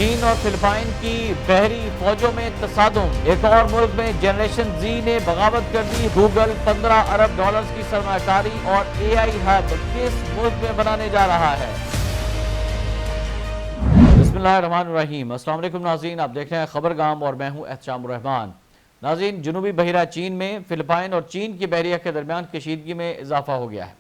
چین اور فلپائن کی بحری فوجوں میں تصادم۔ ایک اور ملک میں جنریشن زی نے بغاوت کر دی۔ گوگل 15 ارب ڈالرز کی سرمایہ کاری اور اے آئی ہب کس ملک میں بنانے جا رہا ہے؟ بسم اللہ الرحمن الرحیم۔ السلام علیکم ناظرین، آپ دیکھ رہے ہیں خبرگام اور میں ہوں احتشام الرحمان۔ ناظرین، جنوبی بحیرہ چین میں فلپائن اور چین کی بحریہ کے درمیان کشیدگی میں اضافہ ہو گیا ہے۔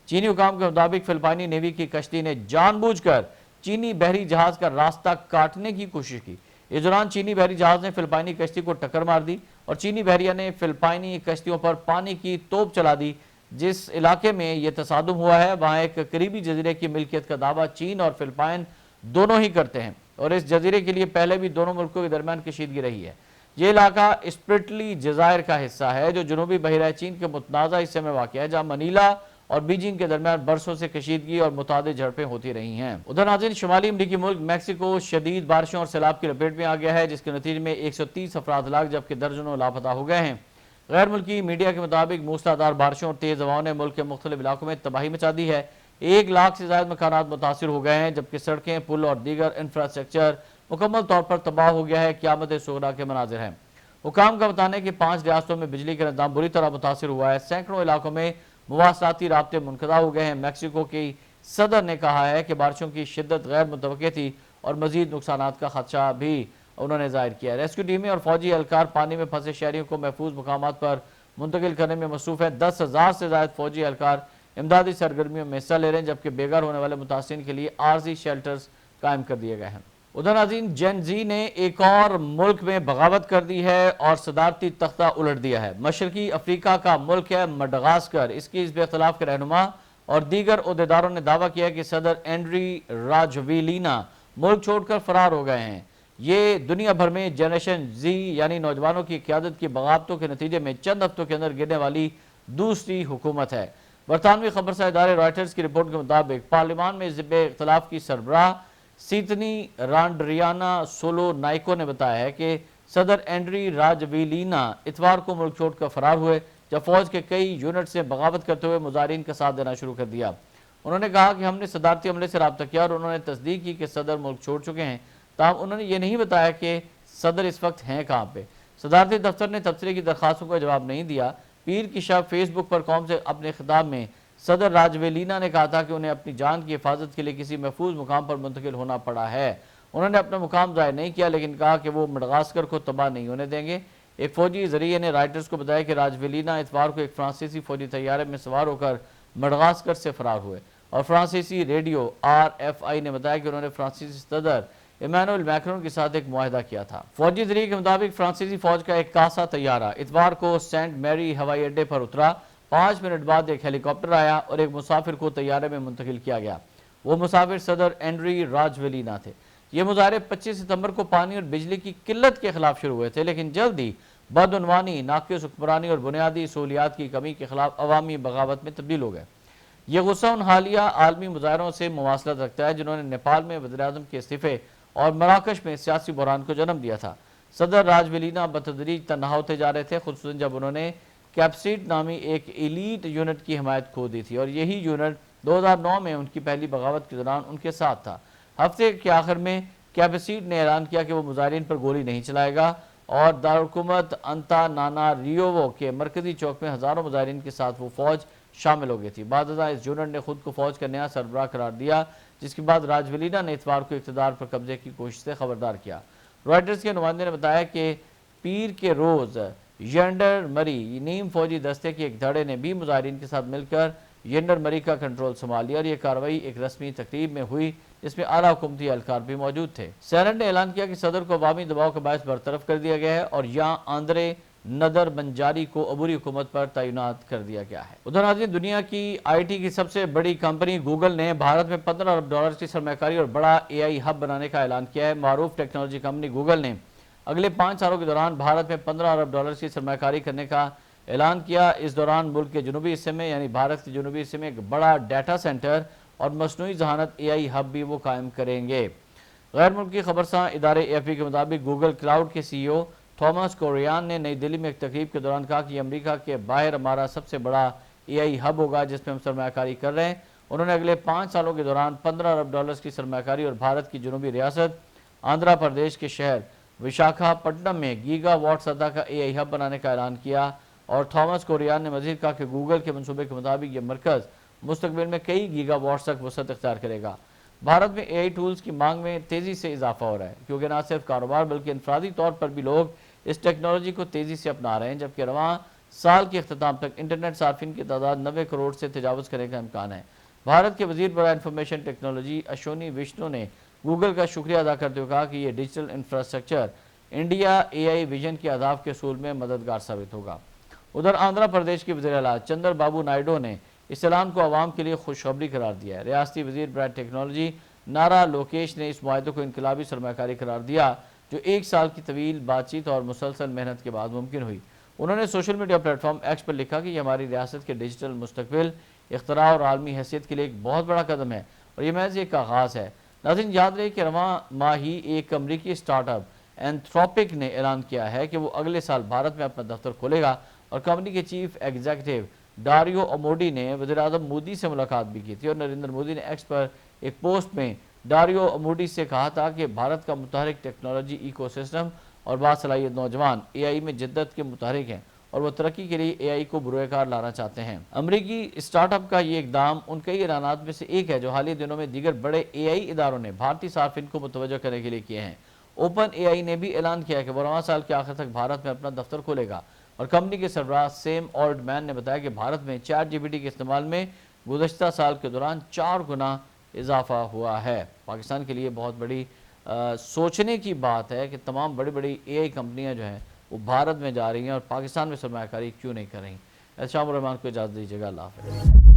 چینی حکام کے مطابق فلپائنی نیوی کی کشتی نے جان بوجھ کر چینی بحری جہاز کا راستہ کاٹنے کی کوشش کی۔ اس دوران چینی بحری جہاز نے فلپائنی کشتی کو ٹکر مار دی اور چینی بحریہ نے فلپائنی کشتیوں پر پانی کی توپ چلا دی۔ جس علاقے میں یہ تصادم ہوا ہے وہاں ایک قریبی جزیرے کی ملکیت کا دعویٰ چین اور فلپائن دونوں ہی کرتے ہیں اور اس جزیرے کے لیے پہلے بھی دونوں ملکوں کے درمیان کشیدگی رہی ہے۔ یہ علاقہ اسپرٹلی جزائر کا حصہ ہے جو جنوبی بحیرہ چین کے متنازع حصے میں واقع ہے، جہاں منیلا اور بیجنگ کے درمیان برسوں سے کشیدگی اور متعدد جھڑپیں ہوتی رہی ہیں۔ ادھر ناظرین، شمالی امریکی ملک میکسیکو شدید بارشوں اور سیلاب کی لپیٹ میں آ گیا ہے، جس کے نتیجے میں 130 افراد ہلاک جبکہ درجنوں لاپتہ ہو گئے ہیں۔ غیر ملکی میڈیا کے مطابق موسلادھار بارشوں اور تیز ہواؤں نے ملک کے مختلف علاقوں میں تباہی مچا دی ہے۔ 1 لاکھ سے زائد مکانات متاثر ہو گئے ہیں جبکہ سڑکیں، پل اور دیگر انفراسٹرکچر مکمل طور پر تباہ ہو گیا ہے۔ قیامت صغریٰ کے مناظر ہیں۔ حکام کا بتانا ہے کہ 5 ریاستوں میں بجلی کا نظام بری طرح متاثر ہوا ہے۔ سینکڑوں علاقوں میں مواصلاتی رابطے منقطع ہو گئے ہیں۔ میکسیکو کی صدر نے کہا ہے کہ بارشوں کی شدت غیر متوقع تھی اور مزید نقصانات کا خدشہ بھی انہوں نے ظاہر کیا ہے۔ ریسکیو ٹیمیں اور فوجی اہلکار پانی میں پھنسے شہریوں کو محفوظ مقامات پر منتقل کرنے میں مصروف ہیں۔ 10,000 سے زائد فوجی اہلکار امدادی سرگرمیوں میں حصہ لے رہے ہیں جبکہ بے گھر ہونے والے متاثرین کے لیے عارضی شیلٹرز قائم کر دیے گئے ہیں۔ ادھر ناظرین، جین زی نے ایک اور ملک میں بغاوت کر دی ہے اور صدارتی تختہ الٹ دیا ہے۔ مشرقی افریقہ کا ملک ہے مڈغاسکر۔ اس کی حزب اختلاف کے رہنما اور دیگر عہدیداروں نے دعویٰ کیا کہ صدر اینڈری راجویلینا ملک چھوڑ کر فرار ہو گئے ہیں۔ یہ دنیا بھر میں جنریشن زی یعنی نوجوانوں کی قیادت کی بغاوتوں کے نتیجے میں چند ہفتوں کے اندر گرنے والی دوسری حکومت ہے۔ برطانوی خبرساز ادارے رائٹرز کی رپورٹ کے مطابق پارلیمان میں حزب اختلاف کی سربراہ سیتنی رانڈریانا سولو نائکو نے بتایا ہے کہ صدر اینڈری راجویلینا اتوار کو ملک چھوڑ کر فرار ہوئے جب فوج کے کئی یونٹ سے بغاوت کرتے ہوئے مظاہرین کا ساتھ دینا شروع کر دیا۔ انہوں نے کہا کہ ہم نے صدارتی عملے سے رابطہ کیا اور انہوں نے تصدیق کی کہ صدر ملک چھوڑ چکے ہیں، تاہم انہوں نے یہ نہیں بتایا کہ صدر اس وقت ہیں کہاں پہ۔ صدارتی دفتر نے تبصرے کی درخواستوں کا جواب نہیں دیا۔ پیر کی شب فیس بک پر قوم سے اپنے خطاب میں صدر راجویلینا نے کہا تھا کہ انہیں اپنی جان کی حفاظت کے لیے کسی محفوظ مقام پر منتقل ہونا پڑا ہے۔ انہوں نے اپنا مقام ظاہر نہیں کیا لیکن کہا کہ وہ مڈغاسکر کو تباہ نہیں ہونے دیں گے۔ ایک فوجی ذریعے نے رائٹرز کو بتایا کہ راجویلینا اتوار کو ایک فرانسیسی فوجی طیارے میں سوار ہو کر مڈغاسکر سے فرار ہوئے اور فرانسیسی ریڈیو RFI نے بتایا کہ انہوں نے فرانسیسی صدر ایمانوئل میکرون کے ساتھ ایک معاہدہ کیا تھا۔ فوجی ذریعے کے مطابق فرانسیسی فوج کا ایک کاسا طیارہ اتوار کو سینٹ میری ہوائی اڈے پر اترا۔ 5 منٹ بعد ایک ہیلی کاپٹر آیا اور ایک مسافر کو طیارے میں منتقل کیا گیا۔ وہ مسافر صدر اینڈری راجویلینا تھے۔ یہ مظاہرے 25 ستمبر کو پانی اور بجلی کی قلت کے خلاف شروع ہوئے تھے لیکن جلد ہی بدعنوانی، ناقص حکمرانی اور بنیادی سہولیات کی کمی کے خلاف عوامی بغاوت میں تبدیل ہو گئے۔ یہ غصہ ان حالیہ عالمی مظاہروں سے مواصلت رکھتا ہے جنہوں نے نیپال میں وزیراعظم کے استعفے اور مراکش میں سیاسی بحران کو جنم دیا تھا۔ صدر راجویلینا بتدریج تنہا ہوتے جا رہے تھے، خصوصاً جب انہوں نے کیپسیٹ نامی ایک ایلیٹ یونٹ کی حمایت کھو دی تھی اور یہی یونٹ 2009 میں ان کی پہلی بغاوت کے دوران ان کے ساتھ تھا۔ ہفتے کے آخر میں کیپسیٹ نے اعلان کیا کہ وہ مظاہرین پر گولی نہیں چلائے گا اور دارالحکومت انتاناناریوو کے مرکزی چوک میں ہزاروں مظاہرین کے ساتھ وہ فوج شامل ہو گئی تھی۔ بعد ازاں اس یونٹ نے خود کو فوج کا نیا سربراہ قرار دیا جس کے بعد راجویلینا نے اتوار کو اقتدار پر قبضے کی کوشش سے خبردار کیا۔ رائٹرز کے نمائندے نے بتایا کہ پیر کے روز ینڈر مری نیم فوجی دستے کے ایک دھڑے نے بھی مظاہرین کے ساتھ مل کر ینڈر مری کا کنٹرول سنبھال لیا اور یہ کارروائی ایک رسمی تقریب میں ہوئی جس میں اعلیٰ حکومتی اہلکار بھی موجود تھے۔ سینٹ نے اعلان کیا کہ صدر کو عوامی دباؤ کے باعث برطرف کر دیا گیا ہے اور یہاں آندرے ندر بنجاری کو عبوری حکومت پر تعینات کر دیا گیا ہے۔ ادھر ناظرین، دنیا کی IT کی سب سے بڑی کمپنی گوگل نے بھارت میں 15 ارب ڈالر کی سرمایہ کاری اور بڑا AI ہب بنانے کا اعلان کیا ہے۔ معروف ٹیکنالوجی کمپنی گوگل نے اگلے 5 سالوں کے دوران بھارت میں 15 ارب ڈالر کی سرمایہ کاری کرنے کا اعلان کیا۔ اس دوران ملک کے جنوبی حصے میں یعنی بھارت کے جنوبی حصے میں ایک بڑا ڈیٹا سینٹر اور مصنوعی ذہانت AI ہب بھی وہ قائم کریں گے۔ غیر ملکی خبرساں ادارے AFP کے مطابق گوگل کلاؤڈ کے CEO تھامس کوریان نے نئی دلی میں ایک تقریب کے دوران کہا کہ امریکہ کے باہر ہمارا سب سے بڑا AI ہب ہوگا جس میں ہم سرمایہ کاری کر رہے ہیں۔ انہوں نے اگلے 5 سالوں کے دوران 15 ارب ڈالرز کی سرمایہ کاری اور بھارت کی جنوبی ریاست آندھرا پردیش کے شہر وشاکھاپٹنم میں گیگا واٹ سطح کا اے آئی ہب بنانے کا اعلان کیا، اور تھامس کوریان نے مزید کہا کہ گوگل کے منصوبے کے مطابق یہ مرکز مستقبل میں کئی گیگا واٹس تک وسعت اختیار کرے گا۔ بھارت میں اے آئی ٹولز کی مانگ میں تیزی سے اضافہ ہو رہا ہے، کیونکہ نہ صرف کاروبار بلکہ انفرادی طور پر بھی لوگ اس ٹیکنالوجی کو تیزی سے اپنا رہے ہیں، جبکہ رواں سال کے اختتام تک انٹرنیٹ صارفین کی تعداد 90 کروڑ سے تجاوز کرنے کا امکان ہے۔ بھارت کے وزیر برائے انفارمیشن ٹیکنالوجی اشونی وشنو نے گوگل کا شکریہ ادا کرتے ہوئے کہا کہ یہ ڈیجیٹل انفراسٹرکچر انڈیا اے آئی ویژن کے اہداف کے حصول میں مددگار ثابت ہوگا۔ ادھر آندھرا پردیش کے وزیر اعلیٰ چندر بابو نائیڈو نے اس اعلان کو عوام کے لیے خوشخبری قرار دیا ہے۔ ریاستی وزیر برائے ٹیکنالوجی نارا لوکیش نے اس معاہدے کو انقلابی سرمایہ کاری قرار دیا، جو 1 سال کی طویل بات چیت اور مسلسل محنت کے بعد ممکن ہوئی۔ انہوں نے سوشل میڈیا پلیٹ فارم ایکس پر لکھا کہ یہ ہماری ریاست کے ڈیجیٹل مستقبل، اختراع اور عالمی حیثیت کے لیے ایک بہت بڑا قدم ہے، اور یہ محض ایک آغاز ہے۔ ناظرین، یاد رہے کہ رواں ماہ ہی ایک امریکی سٹارٹ اپ اینتھروپک نے اعلان کیا ہے کہ وہ اگلے سال بھارت میں اپنا دفتر کھولے گا، اور کمپنی کے چیف ایگزیکٹو ڈاریو اموڈی نے وزیر اعظم مودی سے ملاقات بھی کی تھی، اور نریندر مودی نے ایکس پر ایک پوسٹ میں ڈاریو اموڈی سے کہا تھا کہ بھارت کا متحرک ٹیکنالوجی ایکو سسٹم اور باصلاحیت نوجوان اے آئی میں جدت کے متحرک ہیں، اور وہ ترقی کے لیے اے آئی کو بروئے کار لانا چاہتے ہیں۔ امریکی سٹارٹ اپ کا یہ اقدام ان کئی اعلانات میں سے ایک ہے جو حالیہ دنوں میں دیگر بڑے اے آئی اداروں نے بھارتی صارفین کو متوجہ کرنے کے لیے کیے ہیں۔ اوپن اے آئی نے بھی اعلان کیا ہے کہ وہ رواں سال کے آخر تک بھارت میں اپنا دفتر کھولے گا، اور کمپنی کے سربراہ سیم آلٹ مین نے بتایا کہ بھارت میں چیٹ جی پی ٹی کے استعمال میں گزشتہ سال کے دوران 4 گنا اضافہ ہوا ہے۔ پاکستان کے لیے بہت بڑی سوچنے کی بات ہے کہ تمام بڑی بڑی اے آئی کمپنیاں جو ہیں وہ بھارت میں جا رہی ہیں، اور پاکستان میں سرمایہ کاری کیوں نہیں کر رہی۔ احتشام الرحمان کو اجازت دیجیے گا، اللہ حافظ۔